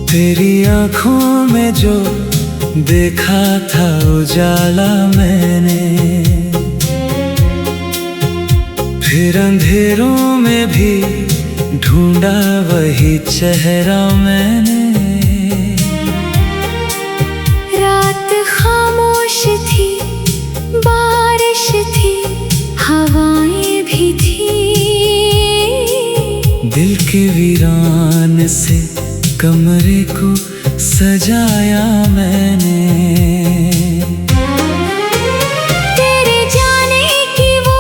तेरी आंखों में जो देखा था उजाला मैंने, फिर अंधेरों में भी ढूंढा वही चेहरा मैंने। रात खामोश थी, बारिश थी, हवाएं भी थी। दिल के वीरान से कमरे को सजाया मैंने। तेरे जाने की वो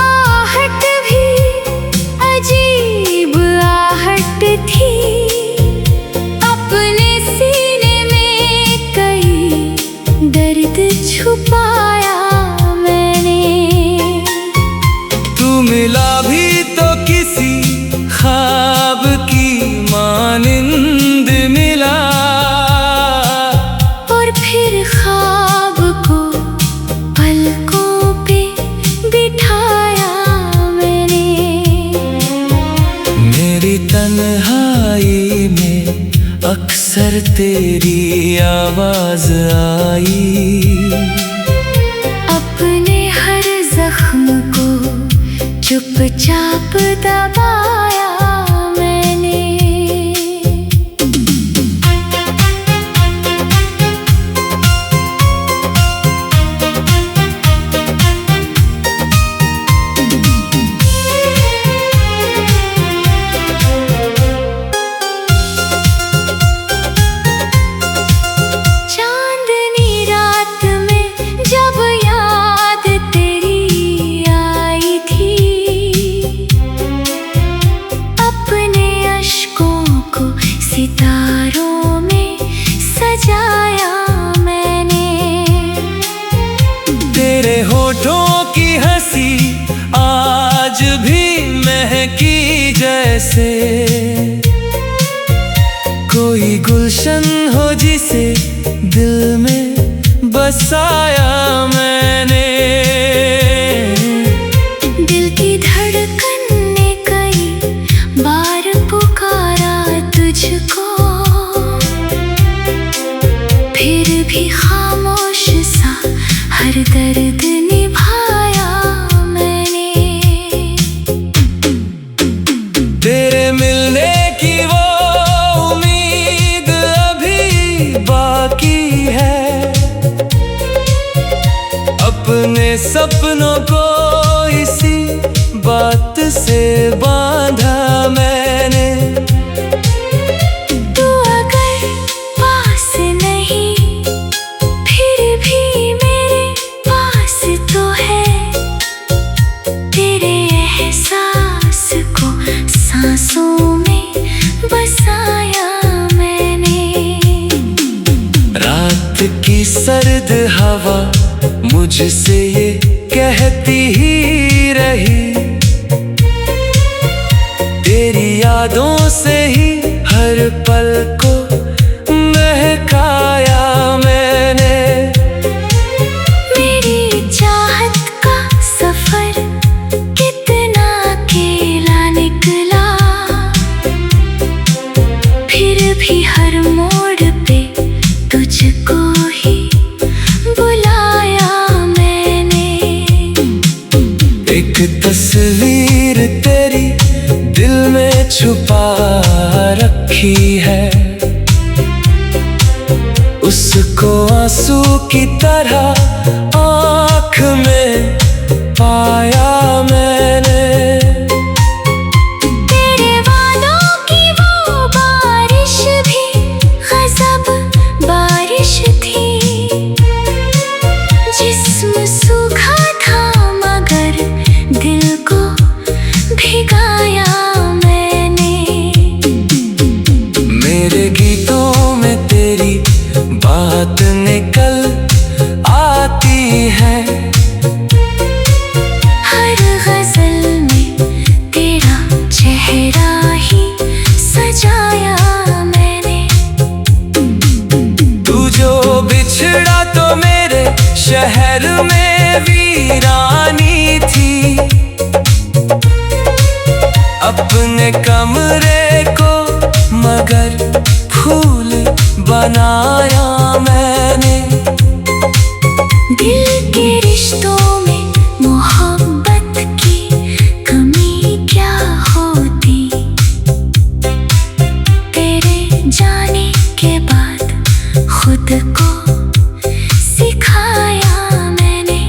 आहट भी अजीब आहट थी। अपने सीने में कई दर्द छुपाया मैंने। तू मिला भी तो किसी ख्वाब की मानिंद मिला, और फिर ख्वाब को पलकों पे बिठाया मैंने। मेरी तन्हाई में अक्सर तेरी आवाज आई। अपने हर जख्म को चुपचाप दबाया मैंने। चांदनी रात में जब याद तेरी आई थी, अपने अश्कों को सितारों में सजाया मैंने। तेरे होठों की हंसी आज भी महकी जैसे कोई गुलशन हो जिसे दिल में बसाया मैंने। दिल की धड़कन ने कई बार पुकारा तुझको, फिर भी खामोश सा हर दर्द निभाया मैंने। तेरे मिलने की वो उम्मीद अभी बाकी है। अपने सपनों को इसी बात से बांधा मैंने। तू अगर पास नहीं फिर भी मेरे पास तो है। तेरे एहसास को सांसों में बसाया मैंने। रात की सर्द हवा मुझसे ये कहती ही रही, तेरी यादों से ही हर पल को महकाया मैंने। मेरी चाहत का सफर कितना अकेला निकला, फिर भी हर मोड़ पे तुझको ही बुलाया मैंने। एक तस्वीर तेरी दिल में छुपा रखी है, उसको आंसू की तरह आँख में पाया मैंने। तेरे वादों की वो बारिश भी गज़ब बारिश थी। जिस्म सूखा था मगर दिल को भिगाया मैंने। मेरे गीतों में तेरी बात निकल आती है। हर गजल में तेरा चेहरा ही सजाया मैंने। तू जो बिछड़ा तो मेरे शहर में वीरानी थी। अपने कमरे को मगर फूल बनाया मैंने। दिल के रिश्तों में मोहब्बत की कमी क्या होती, तेरे जाने के बाद खुद को सिखाया मैंने।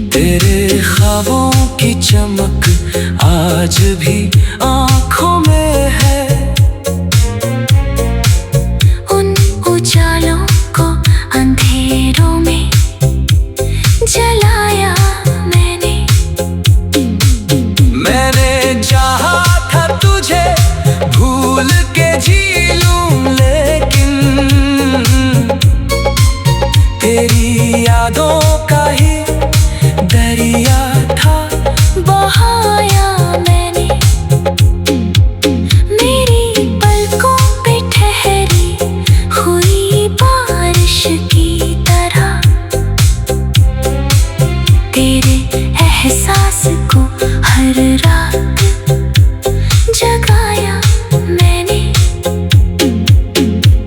तेरे ख्वाबों की चमक आज भी आँखों में है। उन उजालों को अंधेरों में जलाया मैंने। मैंने चाहा था तुझे भूल के जी लूं, लेकिन तेरी यादों का ही दरिया था बहाया मैंने। मेरी पलकों पे ठहरी हुई बारिश की तरह तेरे एहसास को हर रात जगाया मैंने।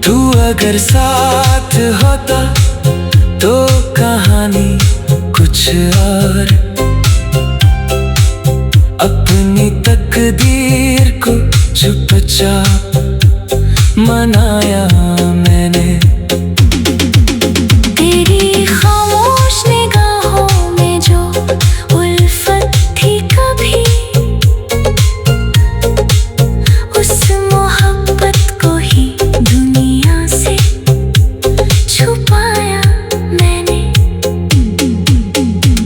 तू अगर साथ होता तो कहानी कुछ और, अपनी तकदीर को चुपचाप मनाया मैंने। तेरी खामोश निगाहों में जो उल्फत थी कभी, उस मोहब्बत को ही दुनिया से छुपाया मैंने।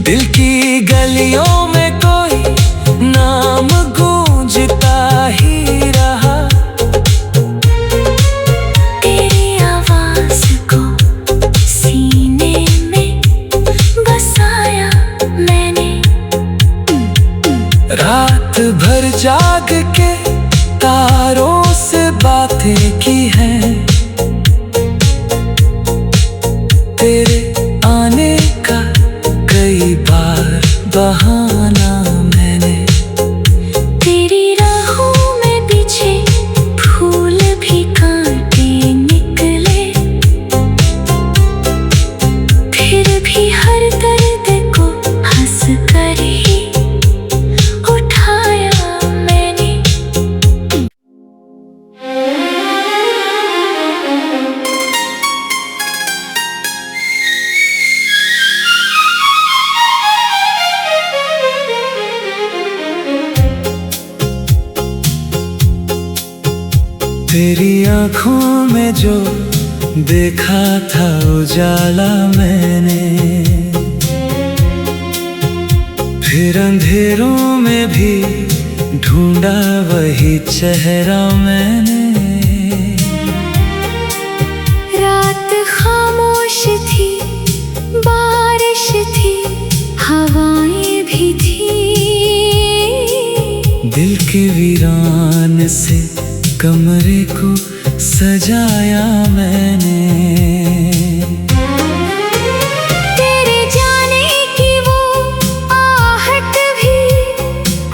दिल की गलियों में कोई नाम गूंजता ही रहा, तेरी आवाज को सीने में बसाया मैंने। रात भर जाग के तारों से बातें की हैं, तेरे आने का कई बार बहाना मैंने। तेरी राहों में बिछे फूल भी कांटे निकले, फिर भी हर दर्द को हंस कर ही उठाया मैंने। तेरी आँखों में जो देखा था उजाला मैंने, फिर अंधेरों में भी ढूंढा वही चेहरा मैंने। रात खामोश थी, बारिश थी, हवाएं भी थी, दिल के वीरान से कमरे को सजाया मैंने। तेरे जाने की वो आहट भी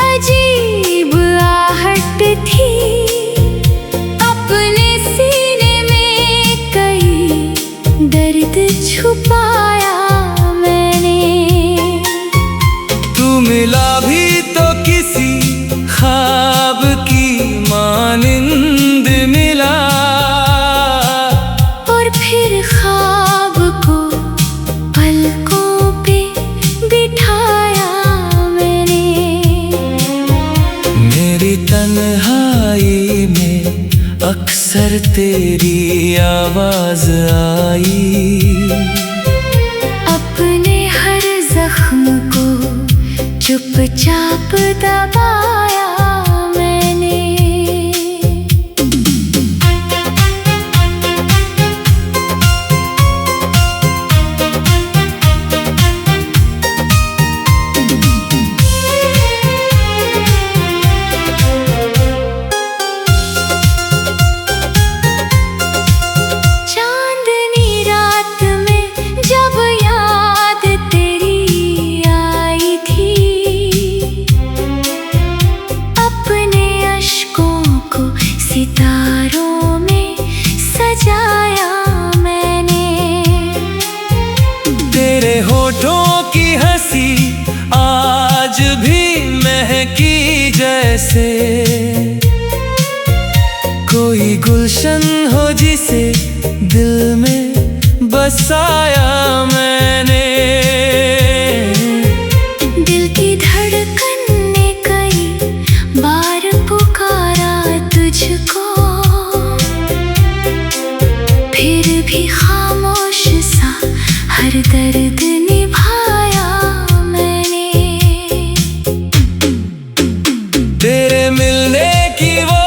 अजीब आहट थी, अपने सीने में कई दर्द छुपाया मैंने। तू मिला भी तो किसी ख्वाब की मानिंद मिला, और फिर ख्वाब को पलकों पे बिठाया मैंने। मेरी तन्हाई में अक्सर तेरी आवाज आई, अपने हर जख्म को चुपचाप दबाया मैंने। चांदनी रात में जब याद तेरी आई थी, से कोई गुलशन हो जिसे दिल में बसाया मैंने। दिल की धड़कन ने कई बार पुकारा तुझको, फिर भी खामोश सा हर दर्द निभाया मैंने। तेरे मिलने की वो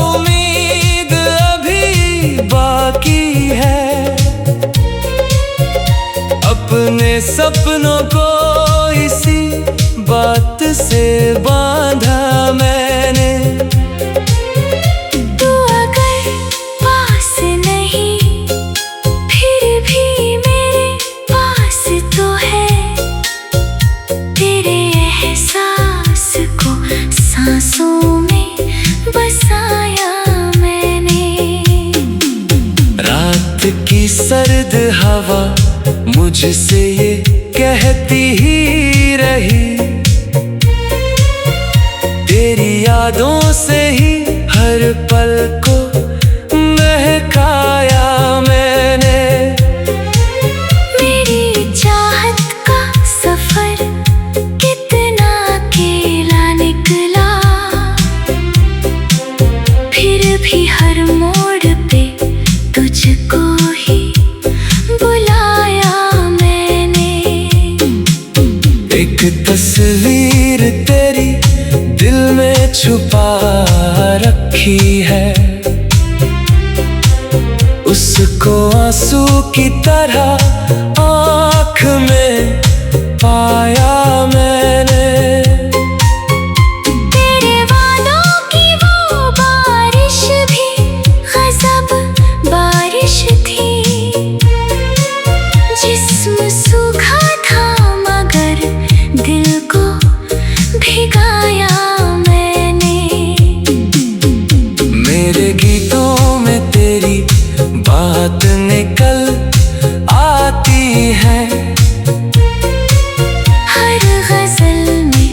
उम्मीद अभी बाकी है, अपने सपनों को इसी बात से बांधा मैंने। तू अगर पास नहीं फिर भी मेरे पास तो है, तेरे एहसास को सांसों में बसाया मैंने। रात की सर्द हवा मुझसे ये कहती ही रही, तेरी यादों से ही हर पल को महकाया मैंने। मेरी चाहत का सफर कितना अकेला निकला, फिर भी हर मोड़ पे तुझको ही बुलाया मैंने। एक तस्वीर तेरी दिल में छुपा रखी है, उसको आंसू की तरह आँख में पाया मैंने। तेरे वादों की वो बारिश भी गज़ब बारिश थी, जिस्म सूखा था मगर दिल को भिगाया मैंने। मेरे गीतों में तेरी बात निकल आती है, हर गज़ल में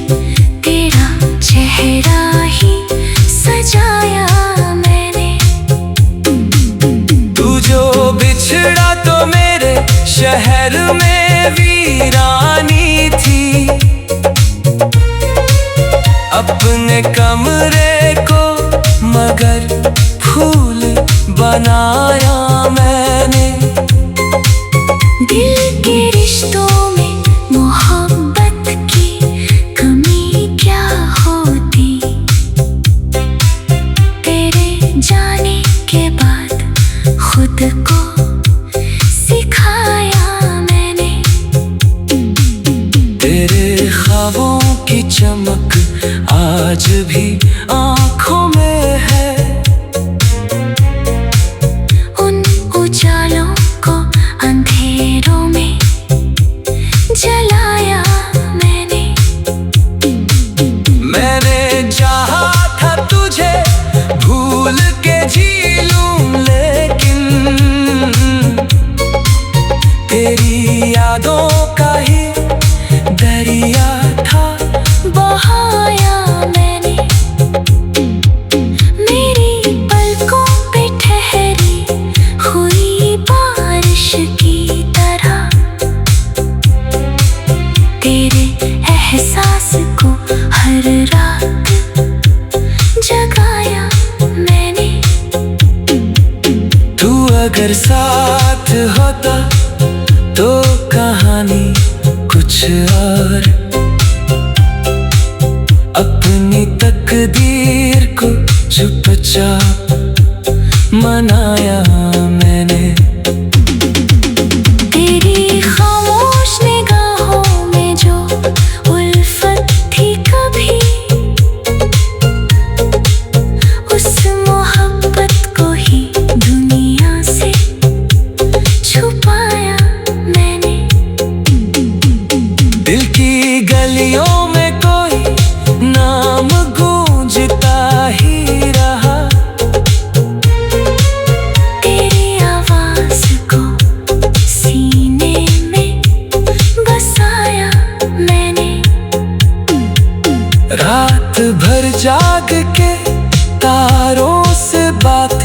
तेरा चेहरा ही सजाया मैंने। तू जो बिछड़ा तो मेरे शहर में वीरानी थी, अपने कमरे को मगर फूल बनाया मैंने। दिल के रिश्तों में मोहब्बत की कमी क्या होती, तेरे जाने के बाद खुद को सिखाया मैंने। तेरे ख्वाबों की चमक आज भी आँखों में है, उन उजालों को अंधेरों में जलाया मैंने। मैंने चाहा था तुझे भूल के जी लूं, लेकिन तेरी यादों का ही दरिया था बहाया मैंने। मेरी पलकों पे ठहरी हुई बारिश की तरह, तेरे एहसास को हर रात जगाया मैंने। तू अगर साथ होता तो कहानी कुछ और, अपनी तकदीर को चुपचाप मनाया मैंने। तेरी खामोश निगाहों में जो उल्फत थी कभी, उस मोहब्बत को ही दुनिया से छुपाया मैंने। दिल की गलियों में कोई नाम गूंजता ही रहा, तेरी आवाज़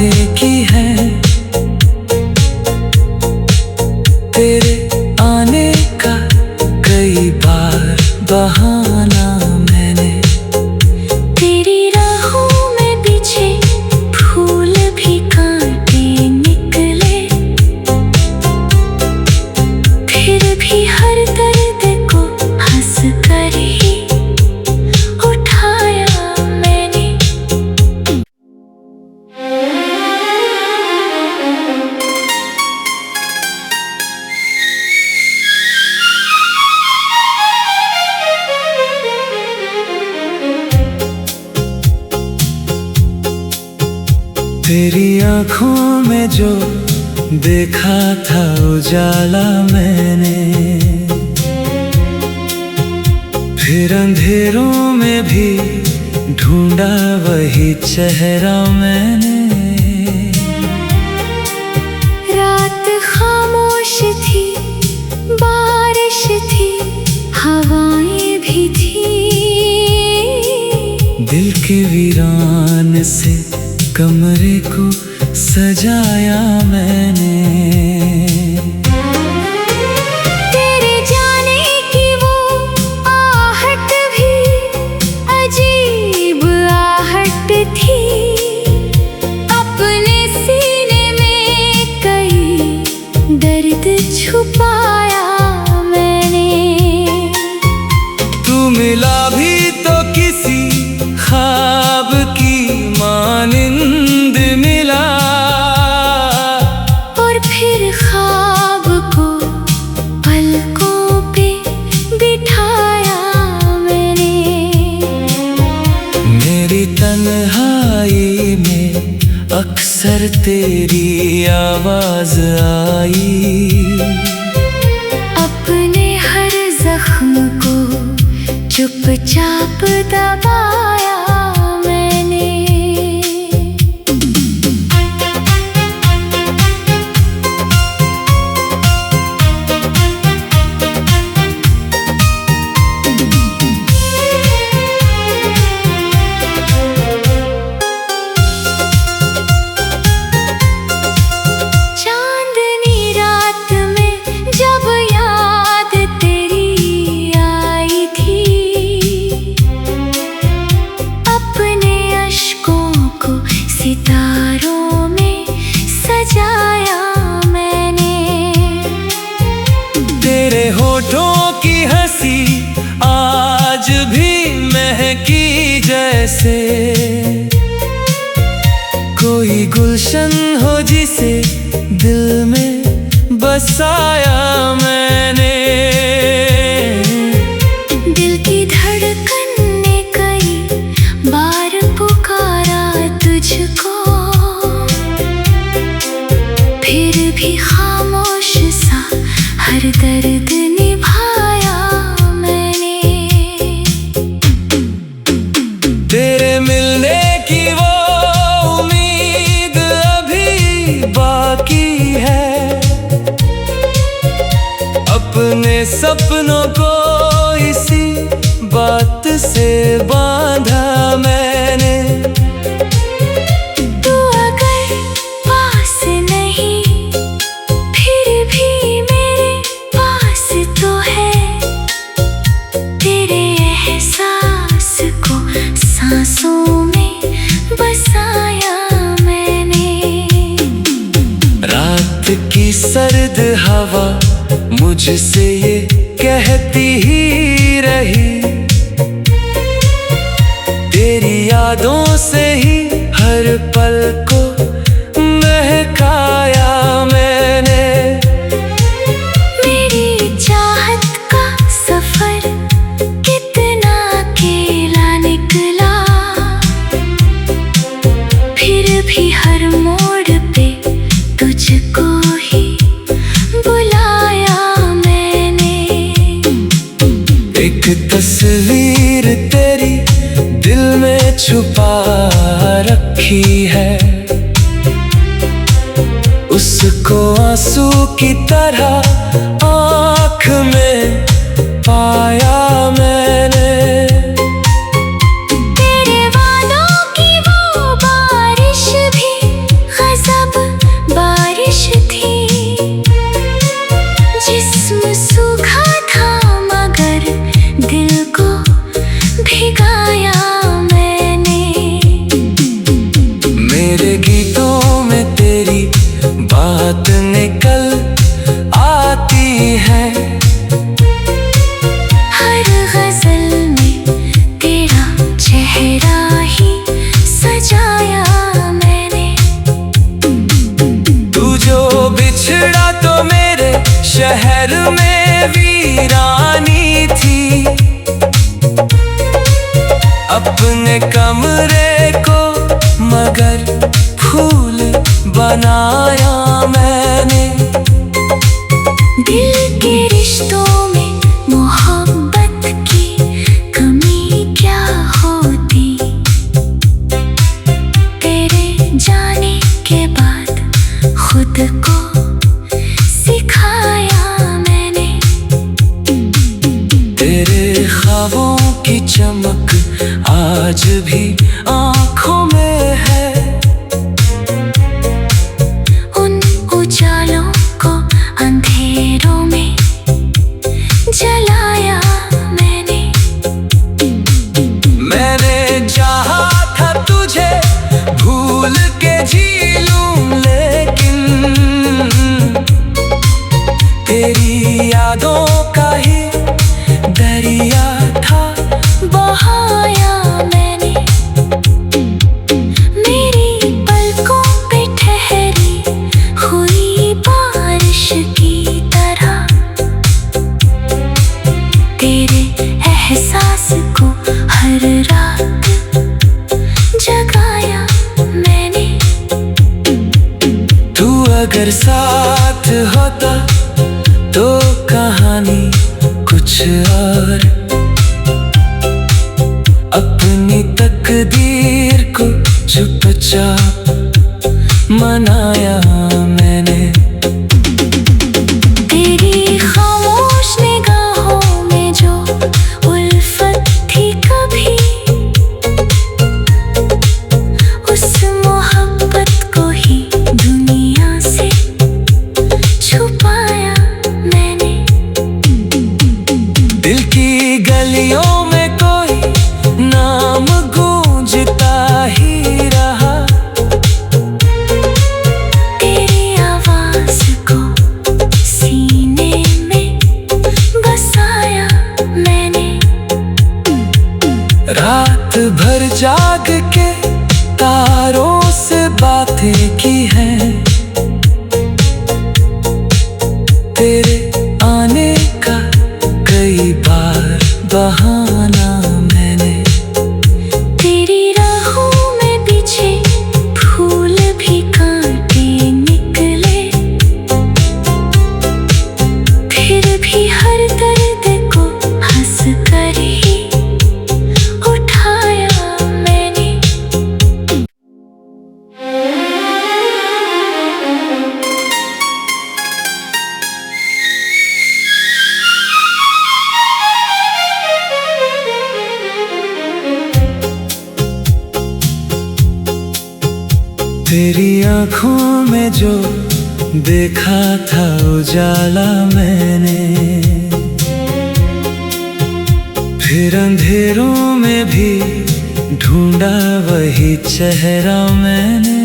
बातें की हैं, तेरे आने का कई बार बहाना मैंने। तेरी राहों में बिछे फूल भी कांटे निकले, फिर भी हर दर्द को हंस कर ही उठाया मैंने। तेरी आँखों में जो देखा था उजाला मैंने, फिर अंधेरों में भी ढूंढा वही चेहरा मैंने। रात खामोश थी, बारिश थी, हवाएं भी थी, दिल के वीरान से कमरे को सजाया मैंने। तेरे जाने की वो आहट भी अजीब आहट थी, अपने सीने में कई दर्द छुपाया मैंने। तू मिला भी तो किसी ख्वाब की मानिंद मिला, और फिर ख्वाब को पलकों पे बिठाया मैंने। मेरी तन्हाई में अक्सर तेरी आवाज आई, अपने हर जख्म को चुपचाप दबाया मैंने। चांदनी रात में जब याद तेरी आई थी, अपने अश्कों को सितारों में सजाया मैंने। तेरे होठों की हंसी आज भी महकी जैसे कोई गुलशन हो जिसे दिल में बसाया मैंने। दिल की धड़कन ने कई बार पुकारा तुझको, फिर भी खामोश सा हर दर्द निभाया मैंने। तेरे मिलने की वो उम्मीद अभी बाकी है, अपने सपनों को इसी बात से बांधा मैंने। तू अगर पास नहीं, फिर भी मेरे पास तो है। तेरे एहसास को सांसों में बसाया मैंने। रात की सर्द हवा मुझसे ये कहती ही रही, तेरी यादों से ही हर पल को महकाया मैंने। मेरी चाहत का सफर कितना अकेला निकला, फिर भी हर मोड़ पे तुझको ही बुलाया मैंने। एक तस्वीर तेरी दिल में छुपा रखी है, उसको आंसू की तरह आँख में पाया मैंने। तेरे वालों की वो बारिश भी शहर में वीरानी थी। अपने कमरे को मगर फूल बनाया मैंने। दिल के रिश्तों में मोहब्बत की कमी क्या होती, तेरे जाने के बाद खुद को सिखाया मैंने। तेरे ख्वाबों की चमक आज भी आँखों में है। उन उजालों को अंधेरों में जलाया मैंने। मैंने चाहा था तुझे भूल के जी लूं, लेकिन तेरी यादों का ही दरिया था बहाया मैंने। मेरी पलकों पे ठहरी हुई बारिश की तरह तेरे एहसास को हर रात जगाया मैंने। तू अगर साथ होता तो कहानी कुछ और। अपनी तकदीर को चुपचाप मनाया मैंने। तेरी खामोश निगाहों में जो उल्फत थी कभी, उस मोहब्बत को ही दुनिया से छुपाया मैंने। दिल की गलियों में कोई नाम गूंजता ही रहा। तेरी आवाज को सीने में बसाया मैंने। रात भर जाग के तारों से बातें की हैं। तेरे आने का कई बार बहाना मैंने। तेरी राहों में पीछे फूल भी कांटे निकले, फिर भी हर दर्द को हंस कर ही उठाया मैंने। तेरी आँखों में जो देखा था उजाला मैंने, फिर अंधेरों में भी ढूंढा वही चेहरा मैंने।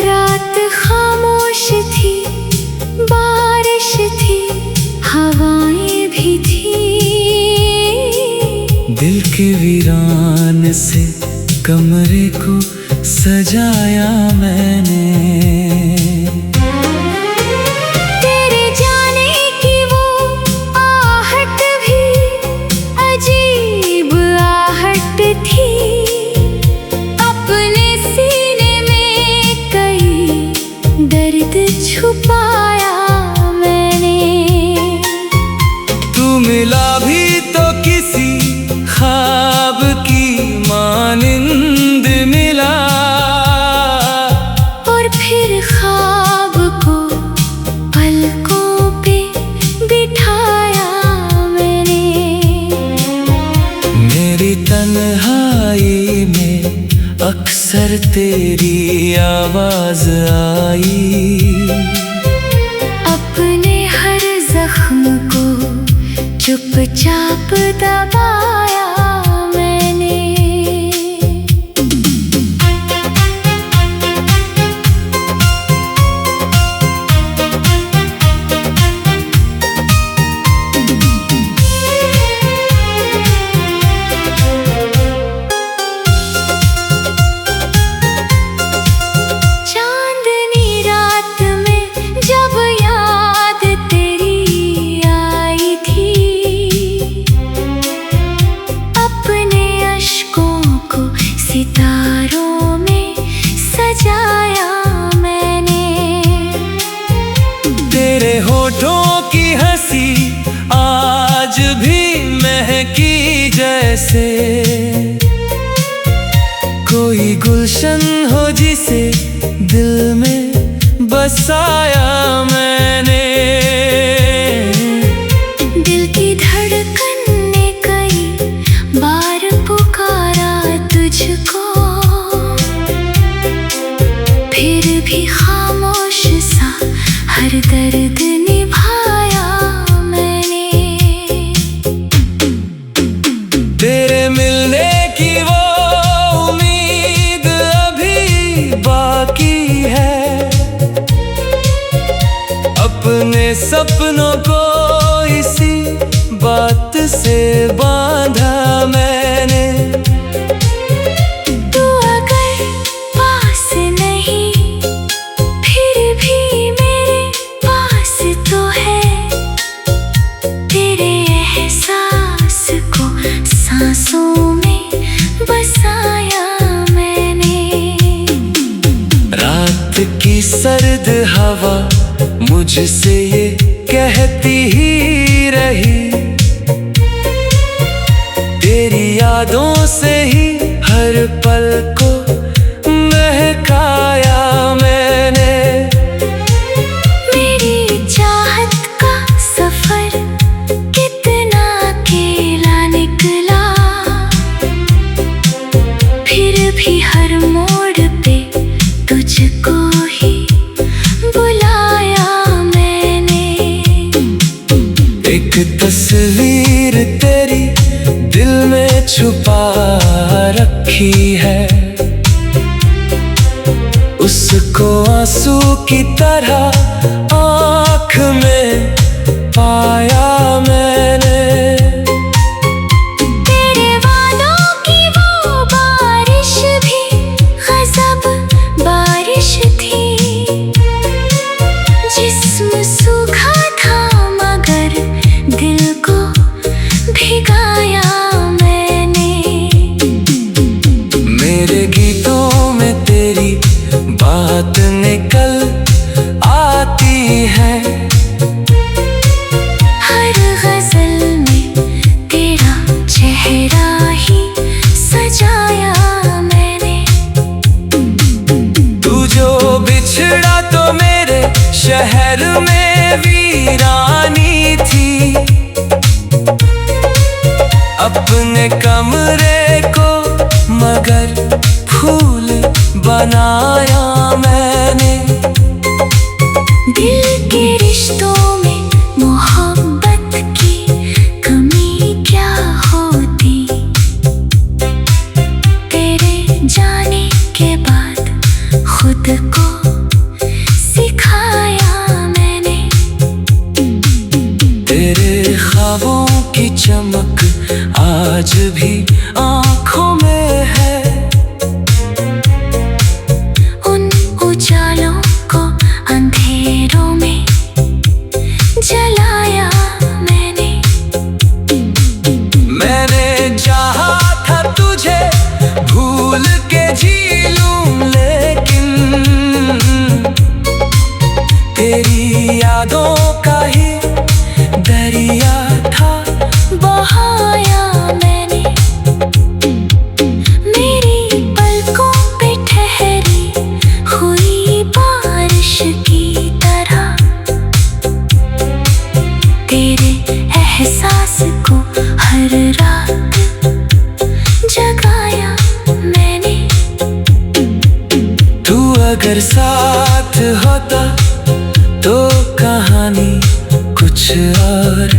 रात खामोश थी, बारिश थी, हवाएं भी थी। दिल के वीरान से कमरे को सजाया मैंने। तेरे जाने की वो आहट भी अजीब आहट थी। अपने सीने में कई दर्द छुपाया मैंने। तू मिला भी तो किसी ख्वाब की मानिंद मिला, और फिर ख्वाब को पलकों पे बिठाया मैंने। मेरी तन्हाई में अक्सर तेरी आवाज आई। अपने हर जख्म को चुपचाप दबाया मैंने। चांदनी रात में जब सितारों में सजाया मैंने। तेरे होठों की हंसी आज भी महकी जैसे कोई गुलशन हो जिसे दिल में बसाया मैंने। दिल की धड़कन ने कई बार पुकारा तुझको, फिर भी खामोश सा हर दर्द निभाया मैंने। तेरे मिलने की वो उम्मीद अभी बाकी है, अपने सपनों को इसी बात से बांधा मैंने। तू अगर पास नहीं फिर भी मेरे पास तो है, तेरे एहसास को सांसों में बसाया मैंने। रात की सर्द हवा मुझसे ये कहती ही रही, तेरी यादों से ही हर पल को महकाया मैंने। मेरी चाहत का सफर कितना अकेला निकला, फिर भी हर मोड़ पे तुझको ही बुलाया मैंने। एक तस्वीर तेरी दिल में छुपा रखी है, उसको आंसू की तरह आँख में पाया मैंने। तेरे वादों की वो बारिश भी गज़ब बारिश थी, जिस्म सूखा था मगर दिल को भिगाया मैंने। मेरे गीतों में तेरी बात निकल आती है, हर गज़ल में तेरा चेहरा ही सजाया मैंने। तू जो बिछड़ा तो मेरे शहर में वीरानी थी, अपने कमरे को मगर फूल बनाया मैंने। दिल के रिश्तों में मोहब्बत की कमी क्या होती, तेरे जाने के बाद खुद को सिखाया मैंने। तेरे ख्वाबों की चमक आज भी आँखों में है, उन उजालों को अंधेरों में जलाया मैंने। मैंने चाहा था तुझे भूल के जी लूं, लेकिन तेरी यादों का ही दरिया था बहाया मैंने। मेरी पलकों पे ठहरी हुई बारिश की तरह, तेरे एहसास को हर रात जगाया मैंने। तू अगर साथ होता तो कहानी कुछ और,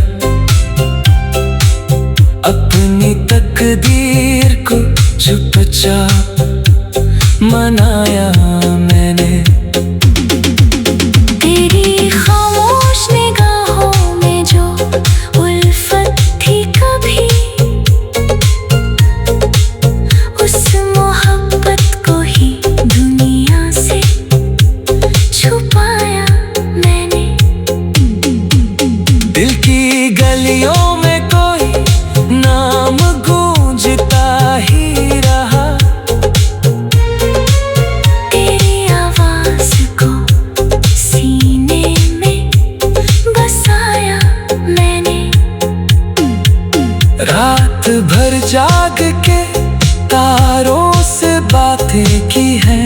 अपनी तकदीर को चुपचाप मनाया मैंने। तेरी खामोश निगाहों में जो उल्फत थी कभी, उस मोहब्बत को ही दुनिया से छुपाया मैंने। दिल की गलियों में कोई नाम गूंजता ही रहा, रात भर जाग के तारों से बातें की है।